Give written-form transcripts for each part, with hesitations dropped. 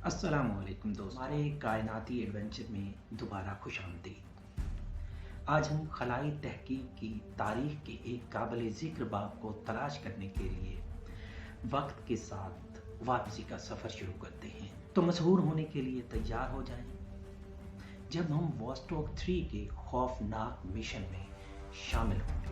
अस्सलाम वालेकुम दोस्तों, हमारे कायनाती एडवेंचर में दोबारा खुश आमदीद। आज हम खलाई तहकीक की तारीख के एक काबिल ज़िक्र बाब को तलाश करने के लिए वक्त के साथ वापसी का सफ़र शुरू करते हैं। तो मशहूर होने के लिए तैयार हो जाएं। जब हम वॉस्टॉक 3 के खौफनाक मिशन में शामिल होंगे,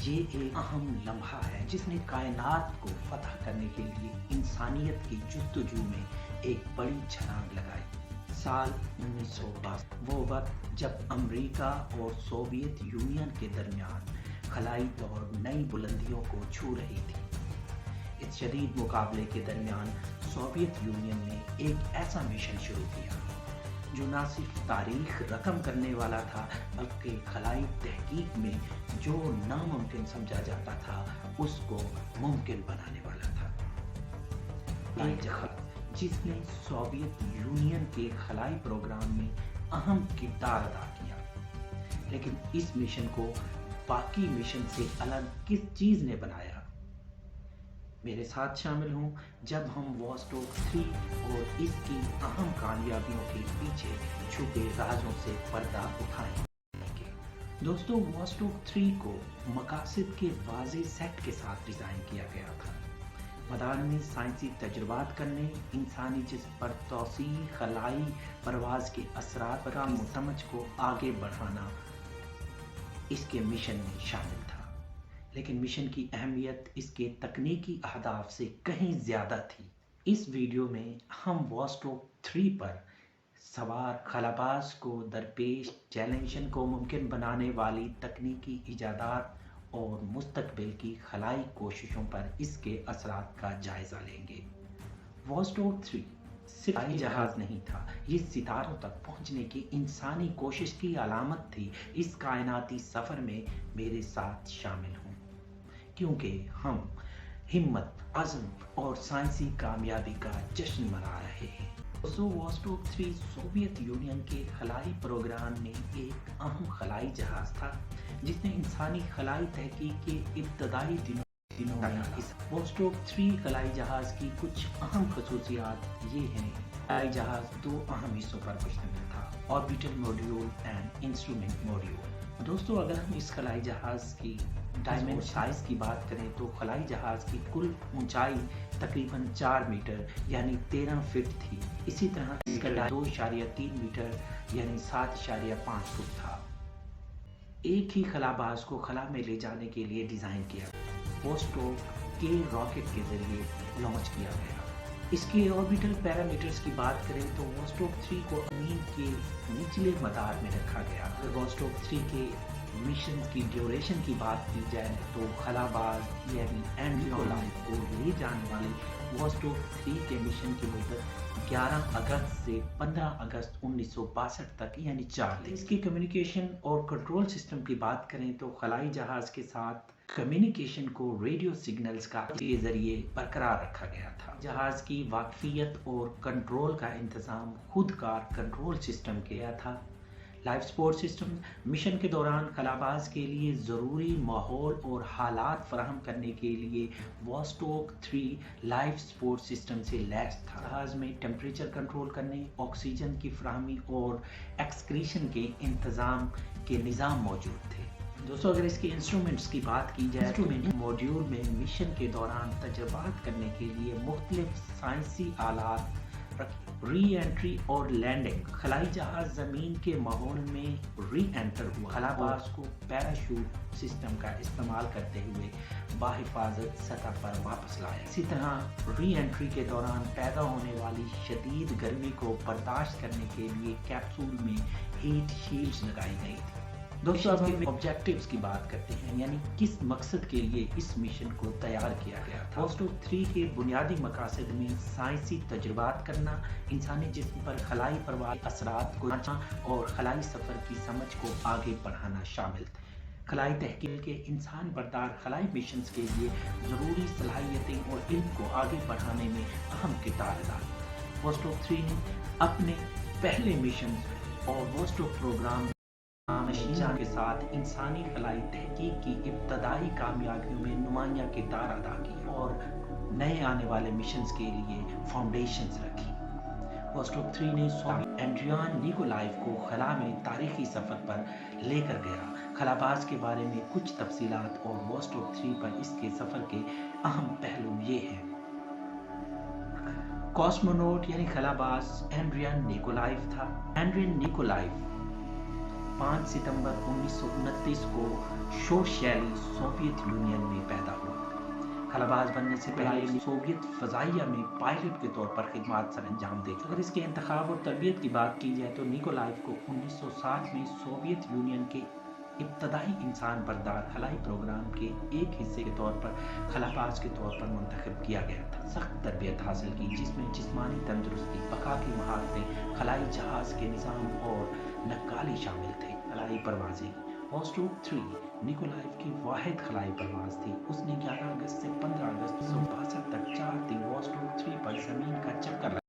ये एक अहम लम्हा है जिसने कायनात को फतह करने के लिए इंसानियत की जुस्तजू में एक बड़ी छलांग लगाई। साल 1962, वो वक्त जब अमेरिका और सोवियत यूनियन के दरमियान खलाई दौड़ नई बुलंदियों को छू रही थी। इस शदीद मुकाबले के दरमियान सोवियत यूनियन ने एक ऐसा मिशन शुरू किया जो न सिर्फ तारीख रकम करने वाला था, बल्कि खलाई तहकीक में जो नामुमकिन समझा जाता था उसको मुमकिन बनाने वाला था। एक जहाज जिसने सोवियत यूनियन के खलाई प्रोग्राम में अहम किरदार अदा किया। लेकिन इस मिशन को बाकी मिशन से अलग किस चीज ने बनाया? मेरे साथ शामिल हों जब हम वॉस्टॉक 3 और इसकी अहम कामयाबियों के पीछे छुपे राजों से पर्दा उठाएंगे। दोस्तों, वॉस्टॉक 3 को मकासद के वाज़ेह सेट के साथ डिज़ाइन किया गया था। मैदान में साइंसी तजुर्बात करने, इंसानी जिस्म पर तौसील खलाई परवाज के असरात का समझ को आगे बढ़ाना इसके मिशन में शामिल था। लेकिन मिशन की अहमियत इसके तकनीकी अहदाफ से कहीं ज़्यादा थी। इस वीडियो में हम वॉस्टॉक 3 पर सवार खलाबाज को दरपेश चैलेंज को मुमकिन बनाने वाली तकनीकी इजादात और मुस्तकबिल की खलाई कोशिशों पर इसके असरात का जायज़ा लेंगे। वॉस्टॉक 3 सिर्फ हवाई जहाज नहीं था, ये सितारों तक पहुंचने की इंसानी कोशिश की अलामत थी। इस कायनाती सफ़र में मेरे साथ शामिल हों, क्योंकि हम हिम्मत, अज़्म और साइंसी कामयाबी का जश्न मना रहे हैं। वॉस्टॉक 3 सोवियत यूनियन के खलाई प्रोग्राम में एक अहम खलाई जहाज था जिसने इंसानी खलाई तहकीक के इब्तदाई दिनों में इस वॉस्टॉक 3 खलाई जहाज की कुछ अहम खसूसियात ये हैं। खलाई जहाज दो अहम हिस्सों पर मुश्तमिल था: orbital module and instrument module. दोस्तों, अगर हम इस खलाई जहाज की डायमेंशन साइज की बात करें तो खलाई जहाज की कुल ऊंचाई तकरीबन 4 मीटर यानी 13 फीट थी। इसी तरह इसका 2.3 मीटर यानी 7.5 फुट था। एक ही खलाबाज को खला में ले जाने के लिए डिज़ाइन किया, वॉस्टॉक के रॉकेट के जरिए लॉन्च किया गया। इसके ऑर्बिटल पैरामीटर्स की बात करें तो वॉस्टॉक 3 को ज़मीन के निचले मदार में रखा गया। अगर वॉस्टॉक 3 के मिशन की ड्यूरेशन की बात की जाए तो खलाबाज यानी एंडोलाइट को ले जाने वाली वॉस्टॉक 3 के मिशन की मुद्दत 11 अगस्त से 15 अगस्त 1962 तक यानी 4 दिन। इसकी कम्युनिकेशन और कंट्रोल सिस्टम की बात करें तो खलाई जहाज के साथ कम्युनिकेशन को रेडियो सिग्नल्स के जरिए बरकरार रखा गया था। जहाज की वाकफियत और कंट्रोल का इंतजाम खुदकार कंट्रोल सिस्टम किया था। लाइफ सपोर्ट सिस्टम मिशन के दौरान खलाबाज के लिए ज़रूरी माहौल और हालात फराहम करने के लिए वॉस्टॉक 3 लाइफ सपोर्ट सिस्टम से लैस था। जहाज में टेम्परेचर कंट्रोल करने, ऑक्सीजन की फराहमी और एक्सक्रीशन के इंतज़ाम के निज़ाम मौजूद थे। दोस्तों, अगर इसके इंस्ट्रूमेंट्स की बात की जाए तो मॉड्यूल में मिशन के दौरान तजर्बात करने के लिए मुख्तलिफ साइंसी आलात री एंट्री और लैंडिंग। खलाई जहाज जमीन के माहौल में री एंटर हुआ। खलाबाज को पैराशूट सिस्टम का इस्तेमाल करते हुए बाहिफाजत सतह पर वापस लाया। इसी तरह री एंट्री के दौरान पैदा होने वाली शदीद गर्मी को बर्दाश्त करने के लिए कैप्सूल में हीट शील्ड्स लगाई गई थी। दोस्तों, अब हम ऑब्जेक्टिव्स की बात करते हैं, यानी किस मकसद के लिए इस मिशन को तैयार किया गया था। वॉस्टॉक 3 के बुनियादी मकासद में साइंसी तजुर्बात करना, इंसानी जिस्म पर खलाई परवाज़ असरात को जांचना और खलाई सफ़र की समझ को आगे बढ़ाना शामिल थे। खलाई तहकीक के इंसान बरदार खलाई मिशन के लिए ज़रूरी सलाहियतें और इल्म को आगे बढ़ाने में अहम किरदार अदा किया। वॉस्टॉक 3 ने अपने पहले मिशन और वॉस्टॉक प्रोग्राम नशीजा के साथ इंसानी खलाई तहकीक की इब्तदाई कामयाबियों में नुमाया किरदार अदा किया और नए आने वाले मिशंस के लिए फाउंडेशंस रखी। वोस्टोक 3 ने एंड्रियान निकोलाइव को खला में तारीखी सफर पर लेकर गया। खलाबाज के बारे में कुछ तफसीलात और वोस्टोक 3 पर इसके सफर के अहम पहलू ये हैं। कॉस्मोनॉट यानी खलाबाज एंड्रियान निकोलाइव था। एंड्रियान निकोलाइव 5 सितंबर 1929 को शोशैली सोवियत यूनियन में पैदा हुआ। खलाबाज बनने से पहले सोवियत फजाइया में पायलट के तौर पर खिदमत सर अंजाम दे चुका। अगर इसके इंतखाब और तरबियत की बात की जाए तो निकोलाइव को 1960 में सोवियत यूनियन के इब्तदाई इंसान बरदार खलाई प्रोग्राम के एक हिस्से के तौर पर खलाबाज के तौर पर मुंतखब किया गया था। सख्त तरबियत हासिल की जिसमें जिस्मानी तंदुरुस्ती, बका की महारतें, खलाई जहाज के निज़ाम और नक्काली शामिल थे। खलाई परवाजें वोस्टोक 3 निकोलाइव की वाहिद खलाई परवाज थी। उसने 11 अगस्त से 15 अगस्त 1962 तक 4 दिन वोस्टोक 3 पर जमीन का चक्कर